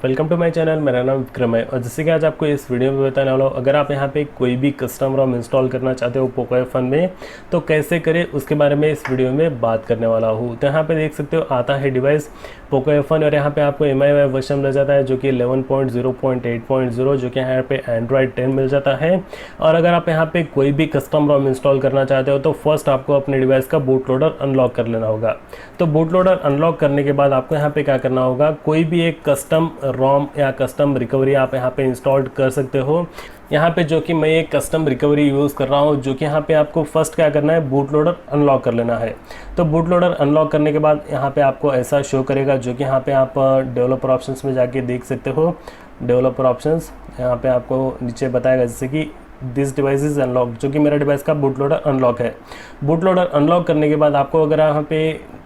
Welcome to my channel. मेरा नाम विक्रम है और जैसे कि आज आपको इस वीडियो में बताने वाला हूँ, अगर आप यहाँ पे कोई भी कस्टम रोम इंस्टॉल करना चाहते हो पोको F1 में तो कैसे करें उसके बारे में इस वीडियो में बात करने वाला हूँ। तो यहाँ पे देख सकते हो आता है डिवाइस पोको F1 और यहाँ पे आपको MIUI वर्जन मिल जाता है जो कि 11.0.8.0 जो कि यहाँ पे एंड्रॉयड 10 मिल जाता है। और अगर आप यहाँ पे कोई भी कस्टम रोम इंस्टॉल करना चाहते हो तो फर्स्ट आपको अपने डिवाइस का बूट लोडर अनलॉक कर लेना होगा। तो बूट लोडर अनलॉक करने के बाद आपको यहाँ पे क्या करना होगा, कोई भी एक कस्टम रोम या कस्टम रिकवरी आप यहाँ पे इंस्टॉल कर सकते हो। यहाँ पे जो कि मैं एक कस्टम रिकवरी यूज़ कर रहा हूँ, जो कि यहाँ पे आपको फर्स्ट क्या करना है, बूट लोडर अनलॉक कर लेना है। तो बूट लोडर अनलॉक करने के बाद यहाँ पे आपको ऐसा शो करेगा, जो कि यहाँ पे आप डेवलपर ऑप्शंस में जाके देख सकते हो। डेवलपर ऑप्शंस यहाँ पे आपको नीचे बताएगा जैसे कि दिस डिवाइस इज़ अनलॉक, जो कि मेरा डिवाइस का बूट लोडर अनलॉक है। बूट लोडर अनलॉक करने के बाद आपको अगर यहाँ पे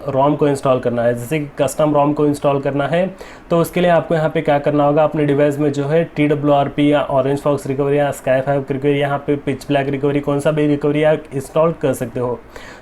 रोम को इंस्टॉल करना है, जैसे कि कस्टम रोम को इंस्टॉल करना है, तो उसके लिए आपको यहाँ पे क्या करना होगा, अपने डिवाइस में जो है TWRP या ऑरेंज फॉक्स रिकवरी या स्काईहॉक रिकवरी, यहाँ पे पिच ब्लैक रिकवरी, कौन सा भी रिकवरी आप इंस्टॉल कर सकते हो।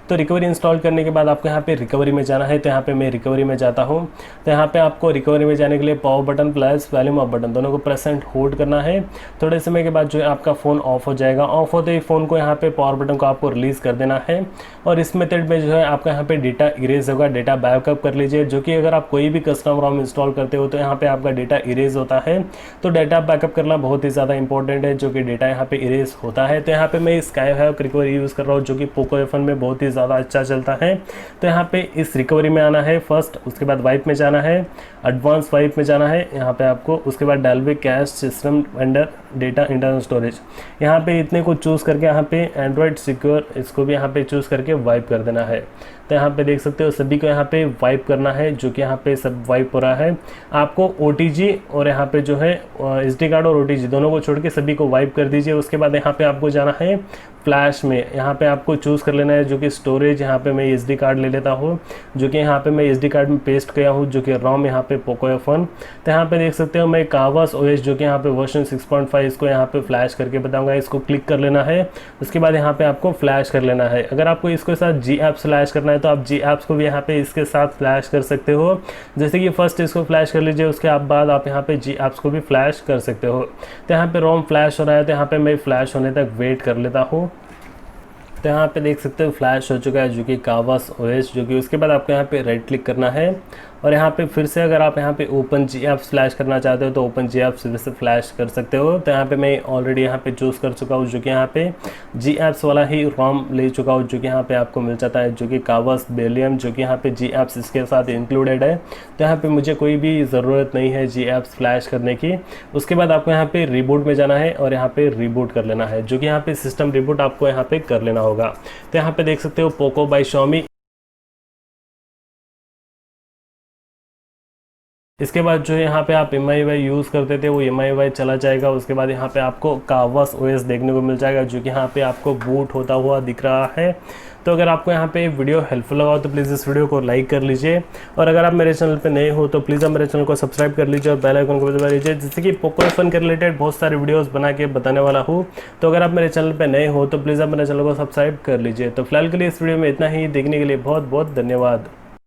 तो रिकवरी इंस्टॉल करने के बाद आपको यहाँ पे रिकवरी में जाना है। तो यहाँ पे मैं रिकवरी में जाता हूँ। तो यहाँ पे आपको रिकवरी में जाने के लिए power button plus volume up button दोनों को प्रेस एंड होल्ड करना है। थोड़े समय के बाद जो है आपका फ़ोन ऑफ हो जाएगा। ऑफ होते ही फ़ोन को यहाँ पे पावर बटन को आपको रिलीज़ कर देना है। और इस मेथड में जो है आपका यहाँ पे डेटा इरेज होगा, डेटा बैकअप कर लीजिए। जो कि अगर आप कोई भी कस्टम रोम इंस्टॉल करते हो तो यहाँ पे आपका डेटा इरेज होता है। तो डेटा बैकअप करना बहुत ही ज़्यादा इंपॉर्टेंट है, जो कि डेटा यहाँ पे इरेज होता है। तो यहाँ पे मैं स्काईहॉक रिकवरी यूज़ कर रहा हूँ, जो कि पोको F1 में बहुत ही ज़्यादा अच्छा चलता है। तो यहाँ पे इस रिकवरी में आना है फर्स्ट, उसके बाद वाइप में जाना है, एडवांस वाइप में जाना है यहाँ पे आपको। उसके बाद डालवे cache system vendor data internal storage, यहाँ पे इतने को चूज़ करके यहाँ पे एंड्रॉयड सिक्योर इसको भी यहाँ पे चूज़ करके वाइप कर देना है। तो यहाँ पे देख सकते हो सभी को यहाँ पे वाइप करना है, जो कि यहाँ पे सब वाइप हो रहा है। आपको OTG और यहाँ पे जो है SD कार्ड और OTG दोनों को छोड़ के सभी को वाइप कर दीजिए। उसके बाद यहाँ पे आपको जाना है फ्लैश में, यहाँ पे आपको चूज़ कर लेना है जो कि स्टोरेज। यहाँ पे मैं SD कार्ड ले लेता हूँ, जो कि यहाँ पे मैं SD कार्ड में पेस्ट किया हूँ, जो कि रोम यहाँ पे पोको F1। तो यहाँ पे देख सकते हो मैं कावस OS जो कि यहाँ पे वर्जन 6.5 इसको यहाँ पे फ्लैश करके बताऊँगा। इसको क्लिक कर लेना है। उसके बाद यहाँ पे आपको फ्लैश कर लेना है। अगर आपको इसके साथ G ऐप फ्लैश करना है तो आप G ऐप्स को भी यहाँ पे इसके साथ फ्लैश कर सकते हो। जैसे कि फर्स्ट इसको फ्लैश कर लीजिए, उसके बाद आप यहाँ पे G ऐप्स को भी फ्लैश कर सकते हो। तो यहाँ पे रोम फ्लैश हो रहा है, तो यहाँ पे मैं फ्लैश होने तक वेट कर लेता हूँ। तो यहाँ पे देख सकते हो फ्लैश हो चुका है, जो कि कावस OS, जो कि उसके बाद आपको यहाँ पे राइट क्लिक करना है। और यहाँ पे फिर से अगर आप यहाँ पे ओपन G ऐप्स फ्लैश करना चाहते हो तो ओपन G ऐप्स फिर से फ्लैश कर सकते हो। तो यहाँ पे मैं ऑलरेडी यहाँ पे चूज़ कर चुका हूँ, जो कि यहाँ पे G ऐप्स वाला ही रोम ले चुका हूँ, जो कि यहाँ पे आपको मिल जाता है, जो कि कावस बेलियम, जो कि यहाँ पे G ऐप्स इसके साथ इंक्लूडेड है। तो यहाँ पे मुझे कोई भी ज़रूरत नहीं है G ऐप्स फ्लैश करने की। उसके बाद आपको यहाँ पे रिबूट में जाना है और यहाँ पे रिबूट कर लेना है, जो कि यहाँ पे सिस्टम रिबूट आपको यहाँ पे कर लेना होगा। तो यहाँ पे देख सकते हो पोको बाय Xiaomi। इसके बाद जो है यहाँ पे आप MIUI यूज़ करते थे वो MIUI चला जाएगा। उसके बाद यहाँ पे आपको कावस OS देखने को मिल जाएगा, जो कि यहाँ पे आपको बूट होता हुआ दिख रहा है। तो अगर आपको यहाँ पे वीडियो हेल्पफुल लगा हो तो प्लीज़ इस वीडियो को लाइक कर लीजिए। और अगर आप मेरे चैनल पे नए हो तो प्लीज़ आप मेरे चैनल को सब्सक्राइब कर लीजिए और बेल आइकन को दबा लीजिए, जिससे कि पोको F1 के रिलेटेड बहुत सारे वीडियोस बना के बताने वाला हूँ। तो अगर आप मेरे चैनल पे नए हो तो प्लीज़ आप मेरे चैनल को सब्सक्राइब कर लीजिए। तो फिलहाल के लिए इस वीडियो में इतना ही। देखने के लिए बहुत बहुत धन्यवाद।